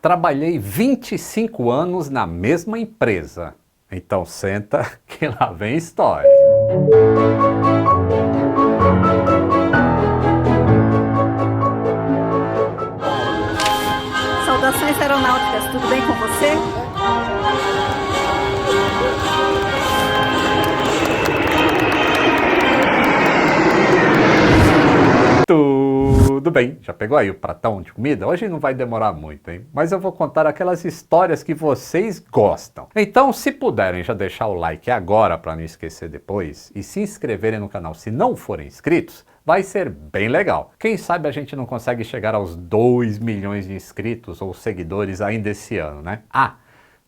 Trabalhei 25 anos na mesma empresa. Então senta que lá vem história. Saudações aeronáuticas, tudo bem com você? Tudo bem, já pegou aí o pratão de comida? Hoje não vai demorar muito, hein? Mas eu vou contar aquelas histórias que vocês gostam. Então, se puderem já deixar o like agora para não esquecer depois e se inscreverem no canal se não forem inscritos, vai ser bem legal. Quem sabe a gente não consegue chegar aos 2 milhões de inscritos ou seguidores ainda esse ano, né?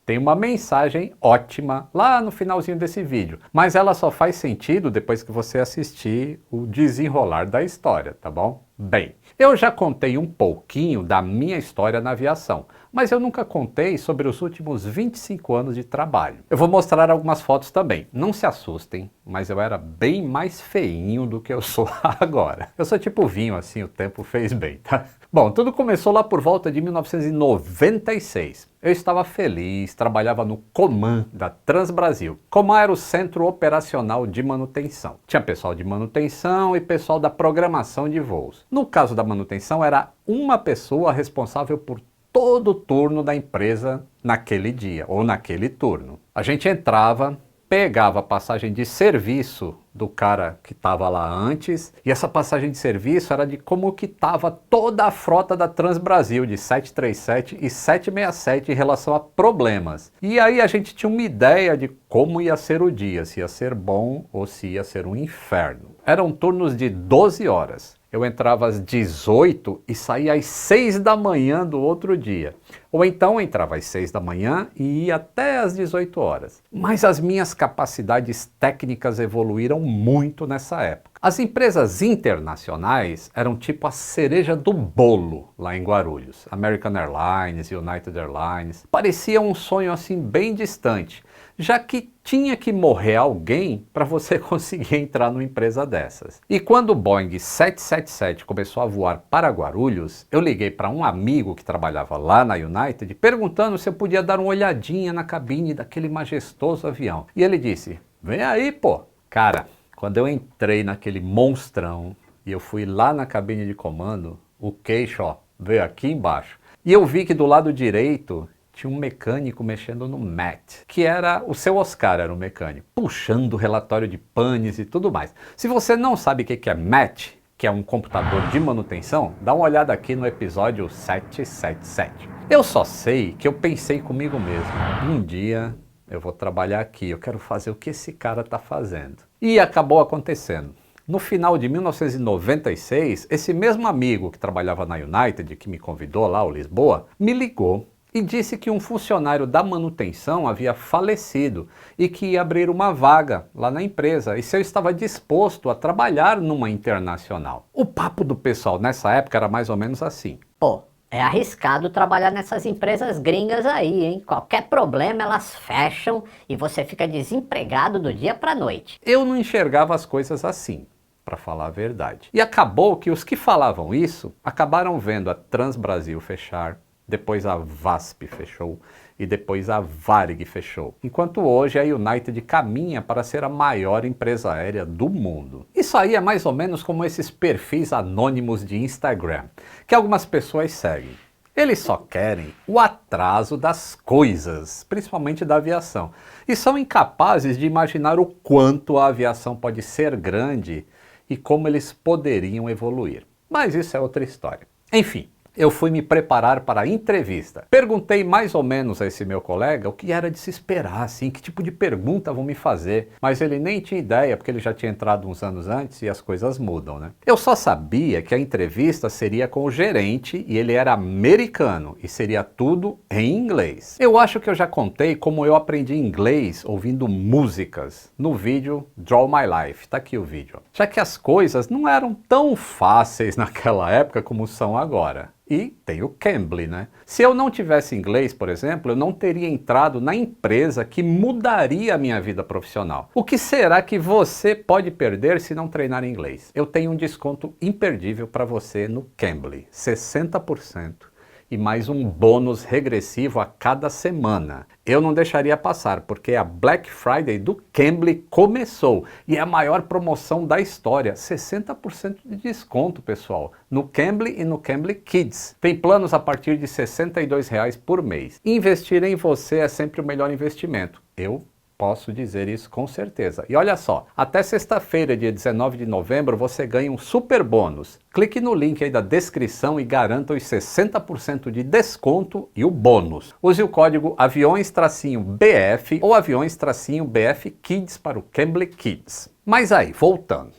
Tem uma mensagem ótima lá no finalzinho desse vídeo, mas ela só faz sentido depois que você assistir o desenrolar da história, tá bom? Bem, eu já contei um pouquinho da minha história na aviação, mas eu nunca contei sobre os últimos 25 anos de trabalho. Eu vou mostrar algumas fotos também. Não se assustem, mas eu era bem mais feinho do que eu sou agora. Eu sou tipo vinho, assim, o tempo fez bem, tá? Bom, tudo começou lá por volta de 1996. Eu estava feliz, trabalhava no Coman da Transbrasil. Coman era o centro operacional de manutenção. Tinha pessoal de manutenção e pessoal da programação de voos. No caso da manutenção, era uma pessoa responsável por todo o turno da empresa naquele dia ou naquele turno. A gente entrava, pegava a passagem de serviço do cara que estava lá antes, e essa passagem de serviço era de como que estava toda a frota da Transbrasil de 737 e 767 em relação a problemas. E aí a gente tinha uma ideia de como ia ser o dia, se ia ser bom ou se ia ser um inferno. Eram turnos de 12 horas. Eu entrava às 18 e saía às 6 da manhã do outro dia. Ou então entrava às 6 da manhã e ia até às 18 horas. Mas as minhas capacidades técnicas evoluíram muito nessa época. As empresas internacionais eram tipo a cereja do bolo lá em Guarulhos. American Airlines, United Airlines. Parecia um sonho assim bem distante, já que tinha que morrer alguém para você conseguir entrar numa empresa dessas. E quando o Boeing 777 começou a voar para Guarulhos, eu liguei para um amigo que trabalhava lá na United, perguntando se eu podia dar uma olhadinha na cabine daquele majestoso avião. E ele disse, vem aí, pô. Cara, quando eu entrei naquele monstrão e eu fui lá na cabine de comando, o queixo, ó, veio aqui embaixo. E eu vi que do lado direito tinha um mecânico mexendo no MAT, que era o seu Oscar, era o mecânico, puxando o relatório de panes e tudo mais. Se você não sabe o que é MAT, que é um computador de manutenção, dá uma olhada aqui no episódio 777. Eu só sei que eu pensei comigo mesmo, um dia eu vou trabalhar aqui, eu quero fazer o que esse cara está fazendo. E acabou acontecendo. No final de 1996, esse mesmo amigo que trabalhava na United, que me convidou lá, o Lisboa, me ligou e disse que um funcionário da manutenção havia falecido e que ia abrir uma vaga lá na empresa e se eu estava disposto a trabalhar numa internacional. O papo do pessoal nessa época era mais ou menos assim. Pô, é arriscado trabalhar nessas empresas gringas aí, hein? Qualquer problema elas fecham e você fica desempregado do dia pra noite. Eu não enxergava as coisas assim, para falar a verdade. E acabou que os que falavam isso acabaram vendo a Transbrasil fechar, depois a VASP fechou e depois a Varig fechou. Enquanto hoje a United caminha para ser a maior empresa aérea do mundo. Isso aí é mais ou menos como esses perfis anônimos de Instagram, que algumas pessoas seguem. Eles só querem o atraso das coisas, principalmente da aviação, e são incapazes de imaginar o quanto a aviação pode ser grande e como eles poderiam evoluir. Mas isso é outra história. Enfim, eu fui me preparar para a entrevista. Perguntei mais ou menos a esse meu colega o que era de se esperar, assim, que tipo de pergunta vão me fazer. Mas ele nem tinha ideia, porque ele já tinha entrado uns anos antes e as coisas mudam, né? Eu só sabia que a entrevista seria com o gerente e ele era americano e seria tudo em inglês. Eu acho que eu já contei como eu aprendi inglês ouvindo músicas no vídeo Draw My Life. Tá aqui o vídeo. Já que as coisas não eram tão fáceis naquela época como são agora. E tem o Cambly, né? Se eu não tivesse inglês, por exemplo, eu não teria entrado na empresa que mudaria a minha vida profissional. O que será que você pode perder se não treinar inglês? Eu tenho um desconto imperdível para você no Cambly, 60%. e mais um bônus regressivo a cada semana. Eu não deixaria passar, porque a Black Friday do Cambly começou e é a maior promoção da história, 60% de desconto, pessoal, no Cambly e no Cambly Kids. Tem planos a partir de R$ 62,00 por mês. Investir em você é sempre o melhor investimento. Eu posso dizer isso com certeza. E olha só, até sexta-feira, dia 19 de novembro, você ganha um super bônus. Clique no link aí da descrição e garanta os 60% de desconto e o bônus. Use o código aviões-BF ou aviões-BF Kids para o Cambly Kids. Mas aí, voltando.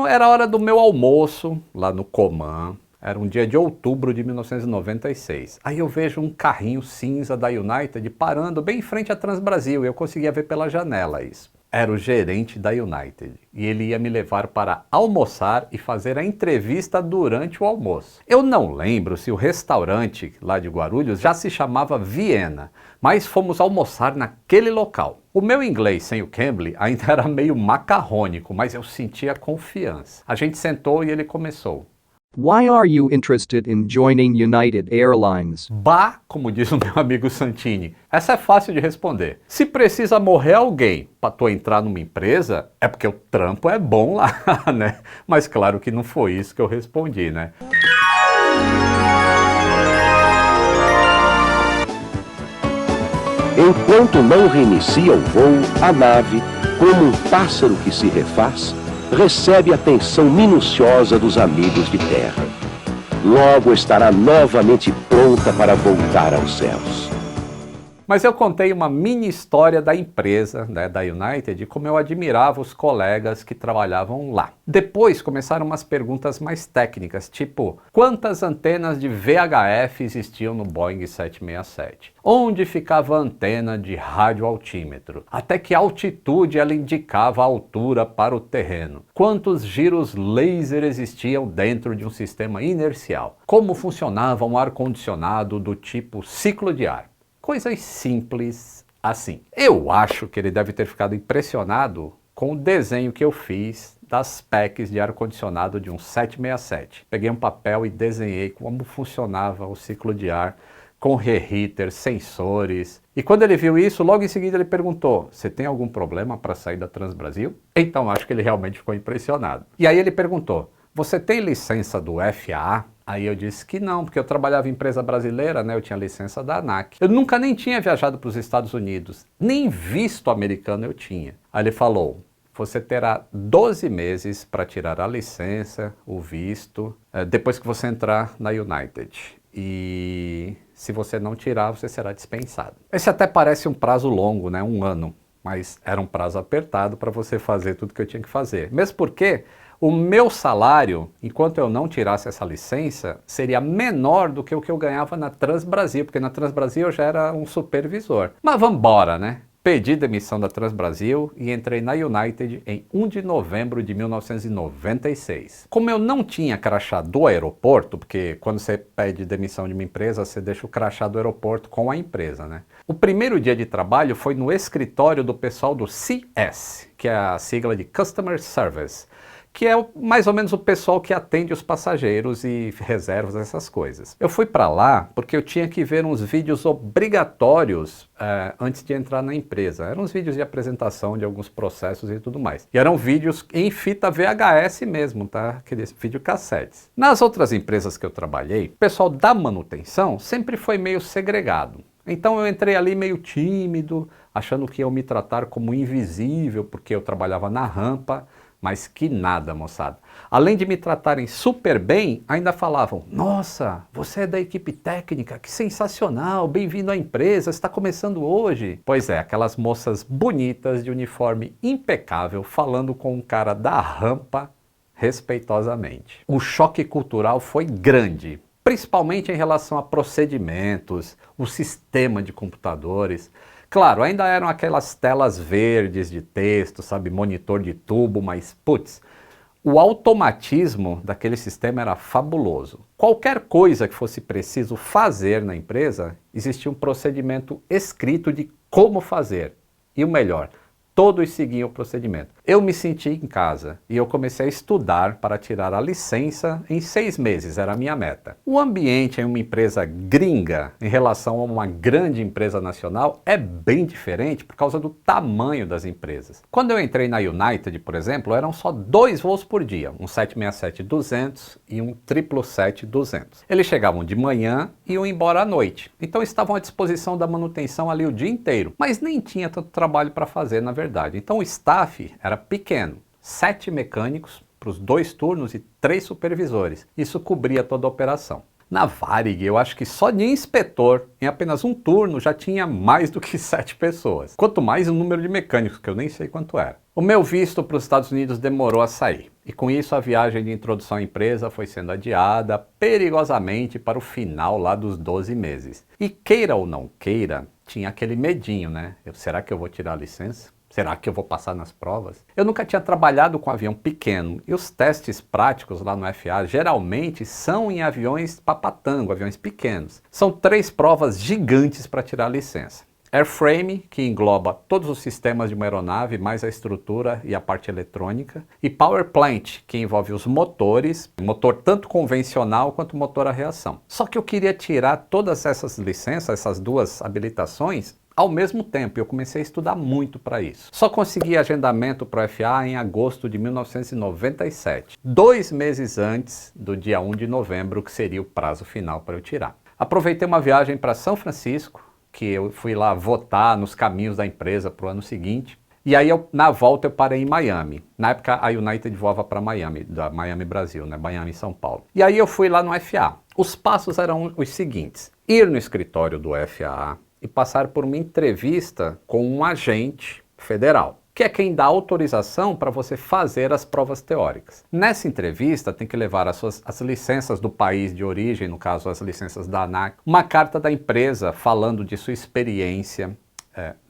Era hora do meu almoço lá no Coman. Era um dia de outubro de 1996. Aí eu vejo um carrinho cinza da United parando bem em frente à Transbrasil. Eu conseguia ver pela janela isso. Era o gerente da United. E ele ia me levar para almoçar e fazer a entrevista durante o almoço. Eu não lembro se o restaurante lá de Guarulhos já se chamava Viena, mas fomos almoçar naquele local. O meu inglês sem o Cambly ainda era meio macarrônico, mas eu sentia confiança. A gente sentou e ele começou. Why are you interested in joining United Airlines? Bah, como diz o meu amigo Santini, essa é fácil de responder. Se precisa morrer alguém para tu entrar numa empresa, é porque o trampo é bom lá, né? Mas claro que não foi isso que eu respondi, né? Enquanto não reinicia o voo, a nave, como um pássaro que se refaz, recebe a atenção minuciosa dos amigos de terra. Logo estará novamente pronta para voltar aos céus. Mas eu contei uma mini história da empresa, né, da United, como eu admirava os colegas que trabalhavam lá. Depois começaram umas perguntas mais técnicas, tipo, quantas antenas de VHF existiam no Boeing 767? Onde ficava a antena de radioaltímetro? Até que altitude ela indicava a altura para o terreno? Quantos giros laser existiam dentro de um sistema inercial? Como funcionava um ar-condicionado do tipo ciclo de ar? Coisas simples assim. Eu acho que ele deve ter ficado impressionado com o desenho que eu fiz das packs de ar-condicionado de um 767. Peguei um papel e desenhei como funcionava o ciclo de ar com reheater, sensores. E quando ele viu isso, logo em seguida ele perguntou, você tem algum problema para sair da Transbrasil? Então acho que ele realmente ficou impressionado. E aí ele perguntou, você tem licença do FAA? Aí eu disse que não, porque eu trabalhava em empresa brasileira, né? Eu tinha licença da ANAC. Eu nunca nem tinha viajado para os Estados Unidos, nem visto americano eu tinha. Aí ele falou, você terá 12 meses para tirar a licença, o visto, depois que você entrar na United. E se você não tirar, você será dispensado. Esse até parece um prazo longo, né? 1 ano. Mas era um prazo apertado para você fazer tudo que eu tinha que fazer. Mesmo porque o meu salário, enquanto eu não tirasse essa licença, seria menor do que o que eu ganhava na Transbrasil, porque na Transbrasil eu já era um supervisor. Mas vamos embora, né? Pedi demissão da Transbrasil e entrei na United em 1 de novembro de 1996. Como eu não tinha crachá do aeroporto, porque quando você pede demissão de uma empresa, você deixa o crachá do aeroporto com a empresa, né? O primeiro dia de trabalho foi no escritório do pessoal do CS, que é a sigla de Customer Service, que é mais ou menos o pessoal que atende os passageiros e reservas, essas coisas. Eu fui para lá porque eu tinha que ver uns vídeos obrigatórios antes de entrar na empresa. Eram uns vídeos de apresentação de alguns processos e tudo mais. E eram vídeos em fita VHS mesmo, tá? Aqueles videocassetes. Nas outras empresas que eu trabalhei, o pessoal da manutenção sempre foi meio segregado. Então eu entrei ali meio tímido, achando que iam me tratar como invisível, porque eu trabalhava na rampa. Mas que nada, moçada. Além de me tratarem super bem, ainda falavam, nossa, você é da equipe técnica, que sensacional, bem-vindo à empresa, está começando hoje. Pois é, aquelas moças bonitas de uniforme impecável, falando com um cara da rampa respeitosamente. O choque cultural foi grande, principalmente em relação a procedimentos, o sistema de computadores. Claro, ainda eram aquelas telas verdes de texto, sabe, monitor de tubo, mas putz, o automatismo daquele sistema era fabuloso. Qualquer coisa que fosse preciso fazer na empresa, existia um procedimento escrito de como fazer. E o melhor, todos seguiam o procedimento. eu me senti em casa e eu comecei a estudar para tirar a licença em 6 meses, era a minha meta. O ambiente em uma empresa gringa em relação a uma grande empresa nacional é bem diferente por causa do tamanho das empresas. Quando eu entrei na United, por exemplo, eram só 2 voos por dia, um 767-200 e um 777-200. Eles chegavam de manhã e iam embora à noite, então estavam à disposição da manutenção ali o dia inteiro, mas nem tinha tanto trabalho para fazer na verdade. Então o staff era pequeno, 7 mecânicos para os 2 turnos e 3 supervisores. Isso cobria toda a operação. Na Varig, eu acho que só de inspetor, em apenas um turno, já tinha mais do que 7 pessoas. Quanto mais o número de mecânicos, que eu nem sei quanto era. O meu visto para os Estados Unidos demorou a sair. E com isso a viagem de introdução à empresa foi sendo adiada perigosamente para o final lá dos 12 meses. E queira ou não queira, tinha aquele medinho, né? Será que eu vou tirar a licença? Será que eu vou passar nas provas? Eu nunca tinha trabalhado com avião pequeno e os testes práticos lá no FAA geralmente são em aviões papatango, aviões pequenos. São 3 provas gigantes para tirar a licença. Airframe, que engloba todos os sistemas de uma aeronave, mais a estrutura e a parte eletrônica. E Power Plant, que envolve os motores, motor tanto convencional quanto motor a reação. Só que eu queria tirar todas essas licenças, essas 2 habilitações, ao mesmo tempo, eu comecei a estudar muito para isso. Só consegui agendamento para o FAA em agosto de 1997, 2 meses antes do dia 1 de novembro, que seria o prazo final para eu tirar. Aproveitei uma viagem para São Francisco, que eu fui lá votar nos caminhos da empresa para o ano seguinte. E aí, na volta, eu parei em Miami. Na época, a United voava para Miami, da Miami Brasil, né? Miami, São Paulo. E aí eu fui lá no FAA. Os passos eram os seguintes: ir no escritório do FAA e passar por uma entrevista com um agente federal, que é quem dá autorização para você fazer as provas teóricas. Nessa entrevista tem que levar as licenças do país de origem, no caso as licenças da ANAC, uma carta da empresa falando de sua experiência,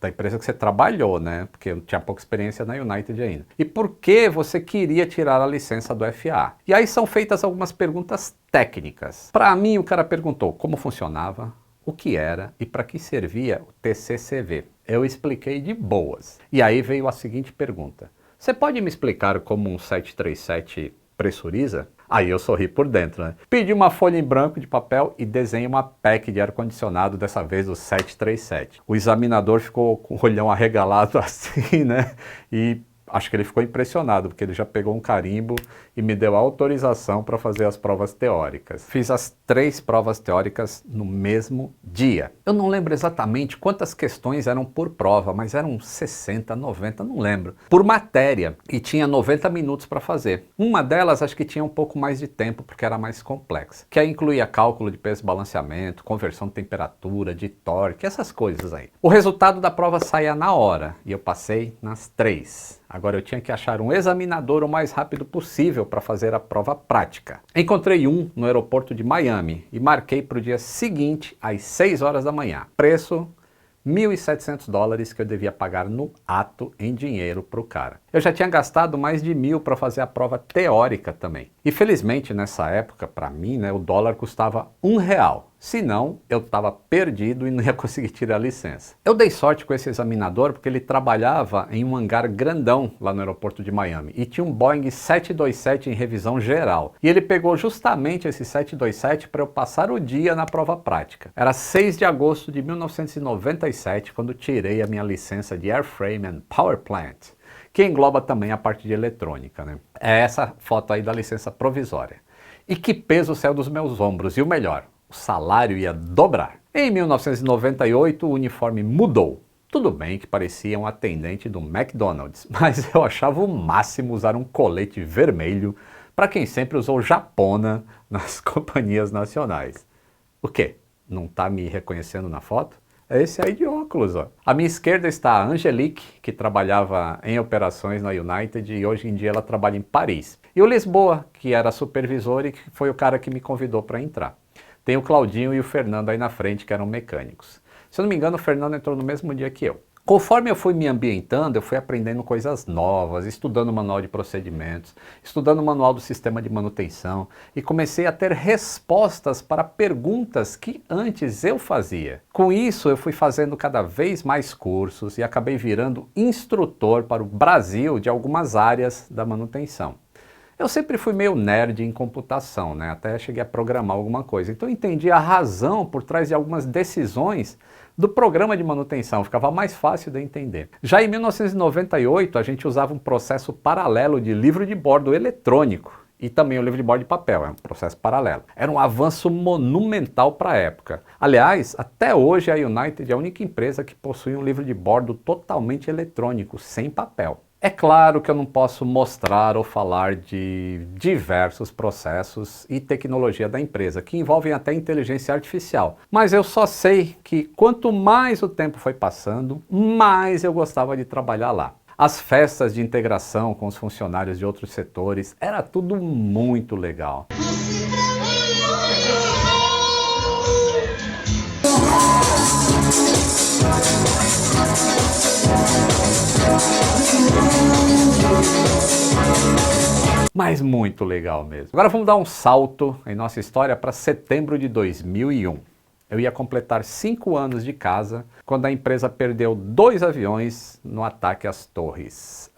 da empresa que você trabalhou, né? Porque eu tinha pouca experiência na United ainda. E por que você queria tirar a licença do FAA? E aí são feitas algumas perguntas técnicas. Para mim o cara perguntou como funcionava, o que era e para que servia o TCCV. Eu expliquei de boas. E aí veio a seguinte pergunta: você pode me explicar como um 737 pressuriza? Aí eu sorri por dentro, né? Pedi uma folha em branco de papel e desenhei uma PEC de ar-condicionado, dessa vez do 737. O examinador ficou com o olhão arregalado assim, né? E acho que ele ficou impressionado, porque ele já pegou um carimbo e me deu autorização para fazer as provas teóricas. Fiz as 3 provas teóricas no mesmo dia. Eu não lembro exatamente quantas questões eram por prova, mas eram 60, 90, não lembro. Por matéria, e tinha 90 minutos para fazer. Uma delas acho que tinha um pouco mais de tempo, porque era mais complexa. Que aí incluía cálculo de peso e balanceamento, conversão de temperatura, de torque, essas coisas aí. O resultado da prova saía na hora, e eu passei nas 3. Agora eu tinha que achar um examinador o mais rápido possível para fazer a prova prática. Encontrei um no aeroporto de Miami e marquei para o dia seguinte às 6 horas da manhã. Preço $1.700 que eu devia pagar no ato em dinheiro para o cara. Eu já tinha gastado mais de 1.000 para fazer a prova teórica também. E felizmente nessa época, para mim, né, o dólar custava R$1. Senão, eu estava perdido e não ia conseguir tirar a licença. Eu dei sorte com esse examinador porque ele trabalhava em um hangar grandão lá no aeroporto de Miami e tinha um Boeing 727 em revisão geral. E ele pegou justamente esse 727 para eu passar o dia na prova prática. Era 6 de agosto de 1997 quando tirei a minha licença de Airframe and Power Plant, que engloba também a parte de eletrônica, né? É essa foto aí da licença provisória. E que peso saiu dos meus ombros, e o melhor, o salário ia dobrar. Em 1998, o uniforme mudou. Tudo bem que parecia um atendente do McDonald's, mas eu achava o máximo usar um colete vermelho para quem sempre usou japona nas companhias nacionais. O quê? Não está me reconhecendo na foto? É esse aí de óculos, ó. À minha esquerda está a Angelique, que trabalhava em operações na United e hoje em dia ela trabalha em Paris. E o Lisboa, que era supervisor e que foi o cara que me convidou para entrar. Tem o Claudinho e o Fernando aí na frente, que eram mecânicos. Se eu não me engano, o Fernando entrou no mesmo dia que eu. Conforme eu fui me ambientando, eu fui aprendendo coisas novas, estudando o manual de procedimentos, estudando o manual do sistema de manutenção e comecei a ter respostas para perguntas que antes eu fazia. Com isso, eu fui fazendo cada vez mais cursos e acabei virando instrutor para o Brasil de algumas áreas da manutenção. Eu sempre fui meio nerd em computação, né? Até cheguei a programar alguma coisa. Então eu entendi a razão por trás de algumas decisões do programa de manutenção, ficava mais fácil de entender. Já em 1998, a gente usava um processo paralelo de livro de bordo eletrônico e também o livro de bordo de papel, é um processo paralelo. Era um avanço monumental para a época. Aliás, até hoje a United é a única empresa que possui um livro de bordo totalmente eletrônico, sem papel. É claro que eu não posso mostrar ou falar de diversos processos e tecnologia da empresa, que envolvem até inteligência artificial. Mas eu só sei que quanto mais o tempo foi passando, mais eu gostava de trabalhar lá. As festas de integração com os funcionários de outros setores, era tudo muito legal. Mas muito legal mesmo. Agora vamos dar um salto em nossa história para setembro de 2001. Eu ia completar 5 anos de casa quando a empresa perdeu 2 aviões no ataque às torres.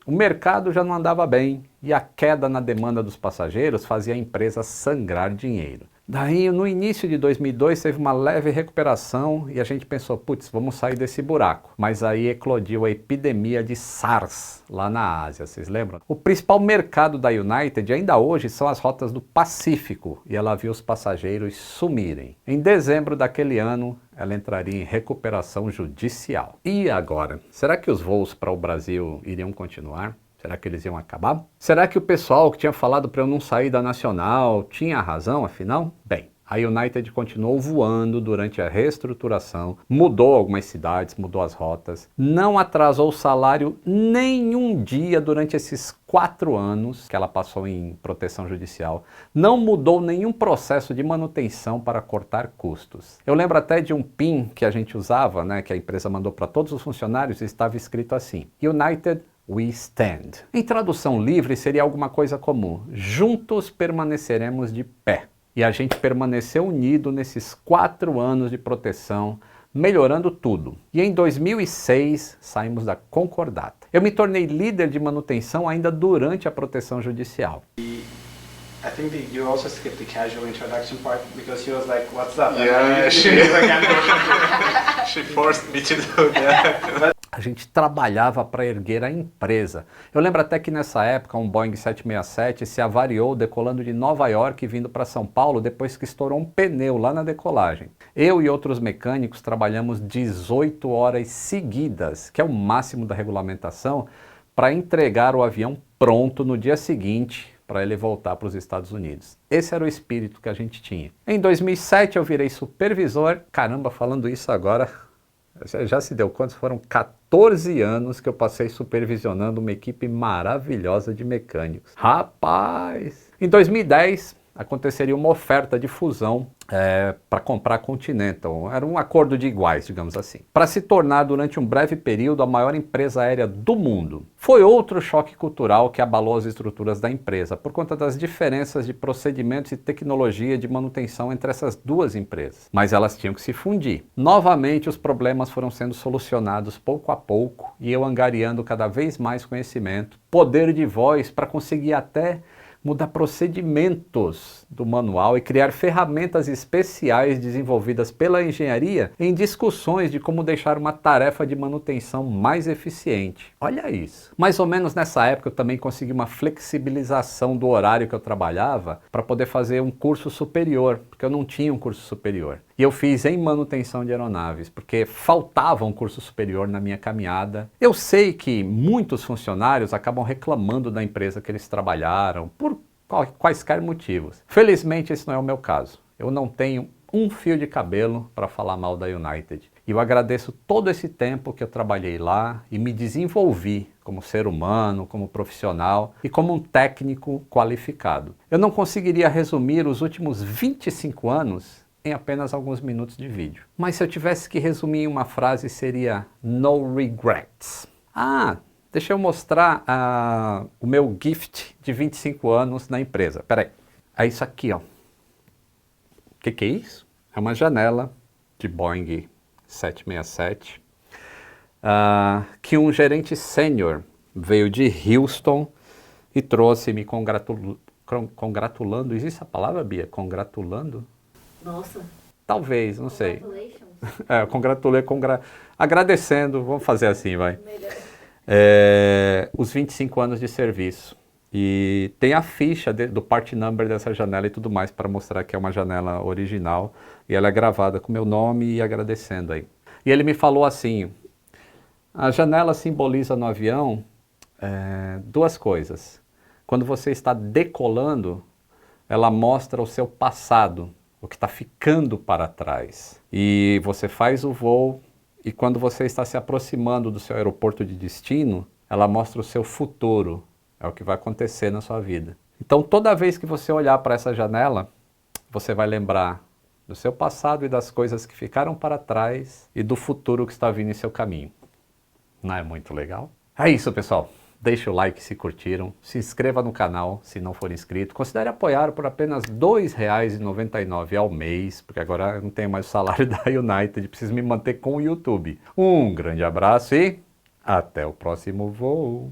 O mercado já não andava bem e a queda na demanda dos passageiros fazia a empresa sangrar dinheiro. Daí, no início de 2002, teve uma leve recuperação e a gente pensou, putz, vamos sair desse buraco. Mas aí eclodiu a epidemia de SARS lá na Ásia, vocês lembram? O principal mercado da United ainda hoje são as rotas do Pacífico e ela viu os passageiros sumirem. Em dezembro daquele ano, ela entraria em recuperação judicial. E agora? Será que os voos para o Brasil iriam continuar? Será que eles iam acabar? Será que o pessoal que tinha falado para eu não sair da Nacional tinha razão, afinal? Bem, a United continuou voando durante a reestruturação, mudou algumas cidades, mudou as rotas, não atrasou o salário nenhum dia durante esses 4 anos que ela passou em proteção judicial, não mudou nenhum processo de manutenção para cortar custos. Eu lembro até de um PIN que a gente usava, né, que a empresa mandou para todos os funcionários e estava escrito assim, United We Stand. Em tradução livre seria alguma coisa como, juntos permaneceremos de pé. E a gente permaneceu unido nesses 4 anos de proteção, melhorando tudo. E em 2006 saímos da concordata. Eu me tornei líder de manutenção ainda durante a proteção judicial. I think that you also skipped the casual introduction part because she was like, "What's up?" Yeah, she forced me to do that. A gente trabalhava para erguer a empresa. Eu lembro até que nessa época um Boeing 767 se avariou decolando de Nova York e vindo para São Paulo depois que estourou um pneu lá na decolagem. Eu e outros mecânicos trabalhamos 18 horas seguidas, que é o máximo da regulamentação, para entregar o avião pronto no dia seguinte para ele voltar para os Estados Unidos. Esse era o espírito que a gente tinha. Em 2007 eu virei supervisor. Caramba, falando isso agora, já se deu conta? Foram 14 anos que eu passei supervisionando uma equipe maravilhosa de mecânicos. Rapaz! Em 2010 aconteceria uma oferta de fusão para comprar a Continental. Era um acordo de iguais, digamos assim, para se tornar durante um breve período a maior empresa aérea do mundo. Foi outro choque cultural que abalou as estruturas da empresa, por conta das diferenças de procedimentos e tecnologia de manutenção entre essas duas empresas. Mas elas tinham que se fundir. Novamente, os problemas foram sendo solucionados pouco a pouco, e eu angariando cada vez mais conhecimento, poder de voz para conseguir até mudar procedimentos do manual e criar ferramentas especiais desenvolvidas pela engenharia em discussões de como deixar uma tarefa de manutenção mais eficiente. Olha isso. Mais ou menos nessa época eu também consegui uma flexibilização do horário que eu trabalhava para poder fazer um curso superior, porque eu não tinha um curso superior. E eu fiz em manutenção de aeronaves, porque faltava um curso superior na minha caminhada. Eu sei que muitos funcionários acabam reclamando da empresa que eles trabalharam, por quaisquer motivos. Felizmente esse não é o meu caso. Eu não tenho um fio de cabelo para falar mal da United. E eu agradeço todo esse tempo que eu trabalhei lá e me desenvolvi como ser humano, como profissional e como um técnico qualificado. Eu não conseguiria resumir os últimos 25 anos em apenas alguns minutos de vídeo. Mas se eu tivesse que resumir em uma frase, seria no regrets. Ah, deixa eu mostrar o meu gift de 25 anos na empresa. Peraí, é isso aqui, ó. O que é isso? É uma janela de Boeing 767 que um gerente sênior veio de Houston e trouxe me congratulando. Existe a palavra, Bia? Congratulando? Nossa. Talvez, não sei. Congratulations. Agradecendo, vamos fazer assim, vai. Os 25 anos de serviço. E tem a ficha do part number dessa janela e tudo mais para mostrar que é uma janela original e ela é gravada com meu nome e agradecendo aí. E ele me falou assim, a janela simboliza no avião duas coisas. Quando você está decolando, ela mostra o seu passado, o que está ficando para trás. E você faz o voo e quando você está se aproximando do seu aeroporto de destino, ela mostra o seu futuro. É o que vai acontecer na sua vida. Então, toda vez que você olhar para essa janela, você vai lembrar do seu passado e das coisas que ficaram para trás e do futuro que está vindo em seu caminho. Não é muito legal? É isso, pessoal. Deixe o like se curtiram, se inscreva no canal se não for inscrito, considere apoiar por apenas R$ 2,99 ao mês, porque agora eu não tenho mais o salário da United, preciso me manter com o YouTube. Um grande abraço e até o próximo voo!